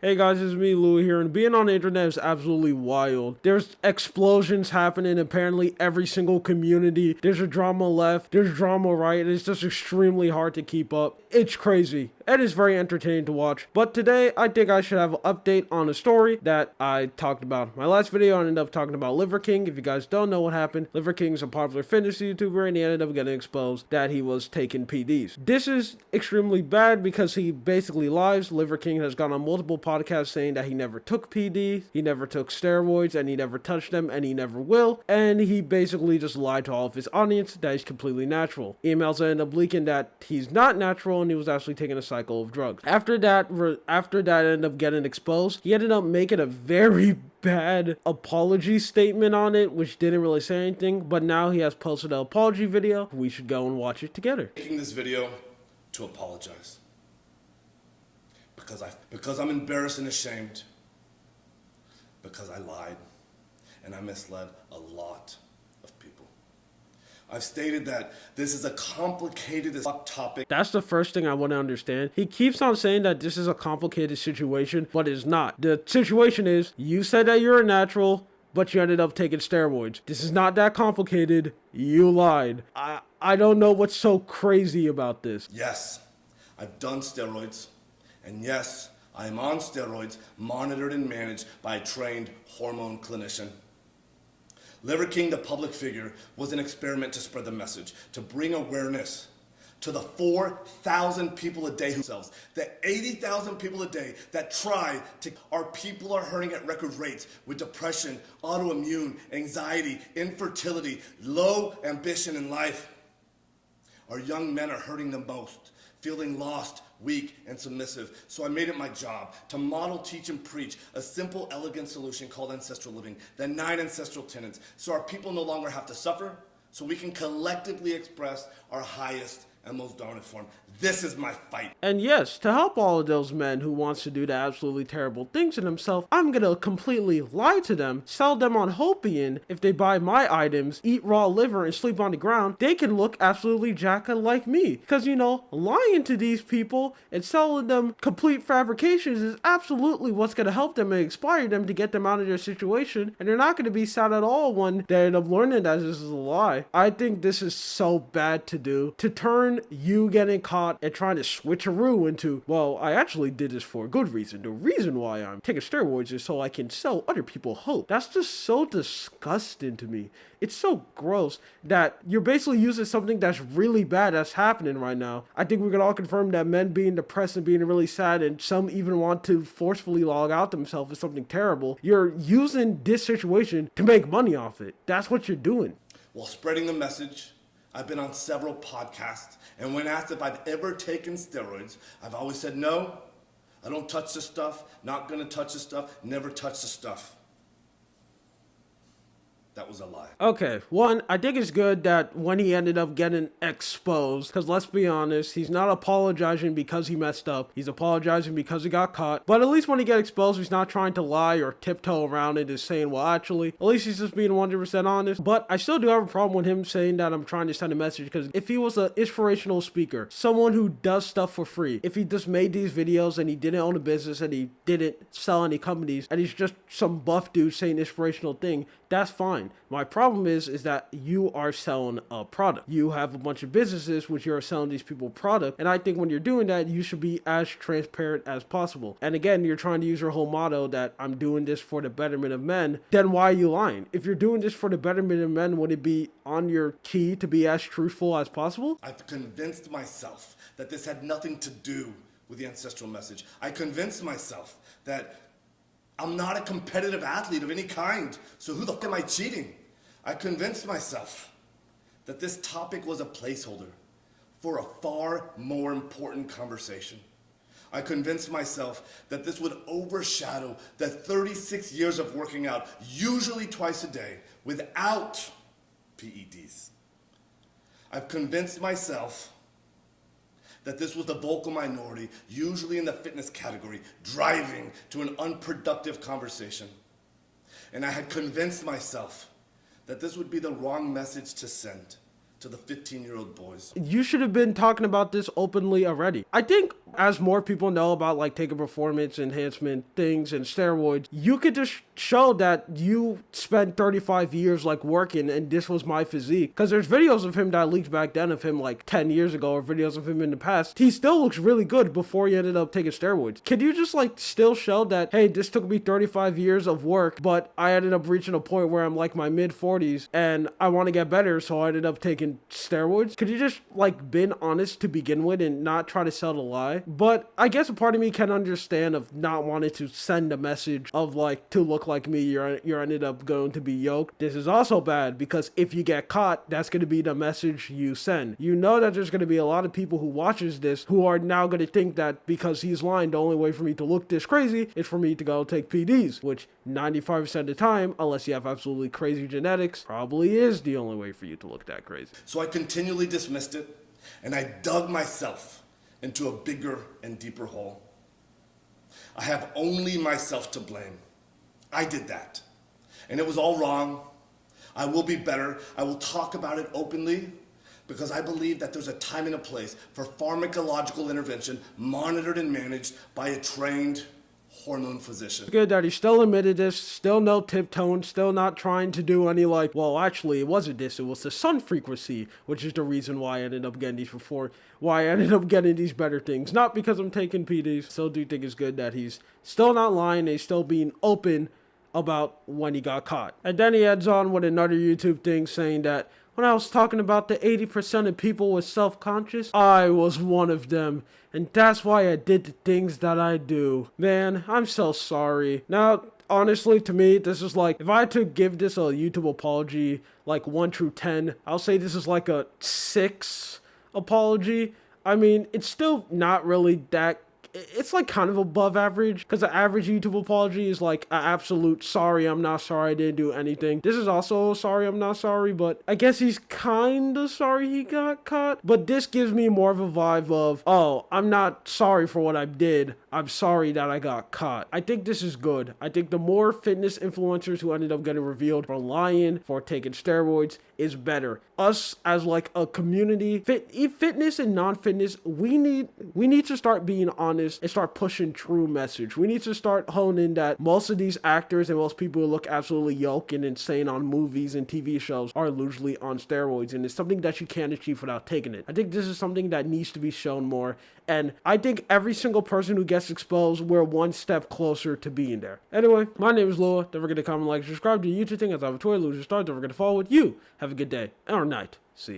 Hey guys, it's me, Louie here, and being on the internet is absolutely wild. There's explosions happening apparently every single community. There's a drama left, there's drama right, and it's just extremely hard to keep up. It's crazy. It is very entertaining to watch. But today, I think I should have an update on a story that I talked about. My last video, I ended up talking about Liver King. If you guys don't know what happened, Liver King's a popular fitness YouTuber, and he ended up getting exposed that he was taking PDs. This is extremely bad because he basically lies. Liver King has gone on multiple podcasts saying that he never took PDs, he never took steroids, and he never touched them, and he never will. And he basically just lied to all of his audience that he's completely natural. Emails ended up leaking that he's not natural and he was actually taking a cycle of drugs. After that ended up getting exposed, he ended up making a very bad apology statement on it, which didn't really say anything, but now he has posted an apology video. We should go and watch it together. Making this video to apologize. Because I'm embarrassed and ashamed. Because I lied and I misled a lot of people. I've stated that this is a complicated as fuck topic. That's the first thing I want to understand. He keeps on saying that this is a complicated situation, but it's not. The situation is, you said that you're a natural, but you ended up taking steroids. This is not that complicated. You lied. I don't know what's so crazy about this. Yes, I've done steroids. And yes, I am on steroids, monitored and managed by a trained hormone clinician. Liver King, the public figure, was an experiment to spread the message, to bring awareness to the 4,000 people a day themselves, the 80,000 people a day that try to. Our people are hurting at record rates with depression, autoimmune, anxiety, infertility, low ambition in life. Our young men are hurting the most, feeling lost, weak, and submissive. So I made it my job to model, teach, and preach a simple, elegant solution called ancestral living, the 9 ancestral tenets, so our people no longer have to suffer, so we can collectively express our highest and most dominant form. This is my fight. And yes, to help all of those men who wants to do the absolutely terrible things to themselves, I'm gonna completely lie to them, sell them on Hopian. If they buy my items, eat raw liver, and sleep on the ground, they can look absolutely jacka like me. Because, you know, lying to these people and selling them complete fabrications is absolutely what's gonna help them and inspire them to get them out of their situation. And they're not gonna be sad at all when they end up learning that this is a lie. I think this is so bad to do. To turn you getting caught and trying to switcheroo into, well, I actually did this for a good reason. The reason why I'm taking steroids is so I can sell other people hope. That's just so disgusting to me. It's so gross that you're basically using something that's really bad that's happening right now. I think we can all confirm that men being depressed and being really sad, and some even want to forcefully log out themselves, is something terrible. You're using this situation to make money off it. That's what you're doing. While spreading the message, I've been on several podcasts, and when asked if I've ever taken steroids, I've always said no, I don't touch this stuff, not gonna touch this stuff, never touch the stuff. That was a lie. Okay, one, I think it's good that when he ended up getting exposed, because let's be honest, he's not apologizing because he messed up. He's apologizing because he got caught. But at least when he got exposed, he's not trying to lie or tiptoe around it and saying, well, actually, at least he's just being 100% honest. But I still do have a problem with him saying that I'm trying to send a message, because if he was an inspirational speaker, someone who does stuff for free, if he just made these videos and he didn't own a business and he didn't sell any companies, and he's just some buff dude saying inspirational thing, that's fine. My problem is that you are selling a product. You have a bunch of businesses which you're selling these people product, and I think when you're doing that, you should be as transparent as possible. And again, you're trying to use your whole motto that I'm doing this for the betterment of men. Then why are you lying? If you're doing this for the betterment of men, would it be on your key to be as truthful as possible? I've convinced myself that this had nothing to do with the ancestral message. I convinced myself that I'm not a competitive athlete of any kind, so who the fuck am I cheating? I convinced myself that this topic was a placeholder for a far more important conversation. I convinced myself that this would overshadow the 36 years of working out, usually twice a day, without PEDs. I've convinced myself that this was the vocal minority, usually in the fitness category, driving to an unproductive conversation. And I had convinced myself that this would be the wrong message to send, to the 15-year-old boys. You should have been talking about this openly already. I think as more people know about like taking performance enhancement things and steroids, you could just show that you spent 35 years like working and this was my physique. Because there's videos of him that leaked back then of him like 10 years ago, or videos of him in the past. He still looks really good before he ended up taking steroids. Could you just like still show that, hey, this took me 35 years of work, but I ended up reaching a point where I'm like my mid 40s and I want to get better, so I ended up taking steroids? Could you just like been honest to begin with and not try to sell the lie? But I guess a part of me can understand of not wanting to send a message of like, to look like me, you're ended up going to be yoked. This is also bad because if you get caught, that's going to be the message you send. You know that there's going to be a lot of people who watches this who are now going to think that because he's lying, the only way for me to look this crazy is for me to go take PDs, which 95% of the time, unless you have absolutely crazy genetics, probably is the only way for you to look that crazy. So I continually dismissed it, and I dug myself into a bigger and deeper hole. I have only myself to blame. I did that, and it was all wrong. I will be better. I will talk about it openly because I believe that there's a time and a place for pharmacological intervention monitored and managed by a trained hormone physician. Good that he still admitted this, still no tiptoeing, still not trying to do any like, well, actually, it wasn't this, it was the sun frequency, which is the reason why I ended up getting these before, why I ended up getting these better things. Not because I'm taking PDs. Still do think it's good that he's still not lying, he's still being open about when he got caught. And then he adds on with another YouTube thing saying that when I was talking about the 80% of people was self-conscious, I was one of them. And that's why I did the things that I do. Man, I'm so sorry. Now, honestly, to me, this is like, if I had to give this a YouTube apology, like 1 through 10, I'll say this is like a 6 apology. I mean, it's still not really that, it's like kind of above average, because the average YouTube apology is like an absolute sorry, I'm not sorry, I didn't do anything. This is also sorry, I'm not sorry, but I guess he's kind of sorry he got caught. But this gives me more of a vibe of, oh, I'm not sorry for what I did, I'm sorry that I got caught. I think this is good. I think the more fitness influencers who ended up getting revealed for lying, for taking steroids, is better. Us as like a community, fitness and non-fitness, we need to start being honest and start pushing true message. We need to start honing that most of these actors and most people who look absolutely yoked and insane on movies and TV shows are usually on steroids, and it's something that you can't achieve without taking it. I think this is something that needs to be shown more, and I think every single person who gets exposed, we're one step closer to being there. Anyway, my name is Lua. Don't forget to comment, like, subscribe to the YouTube thing as I have a Twitter, Loser Star. Don't forget to follow with you. Have a good day or night. See ya.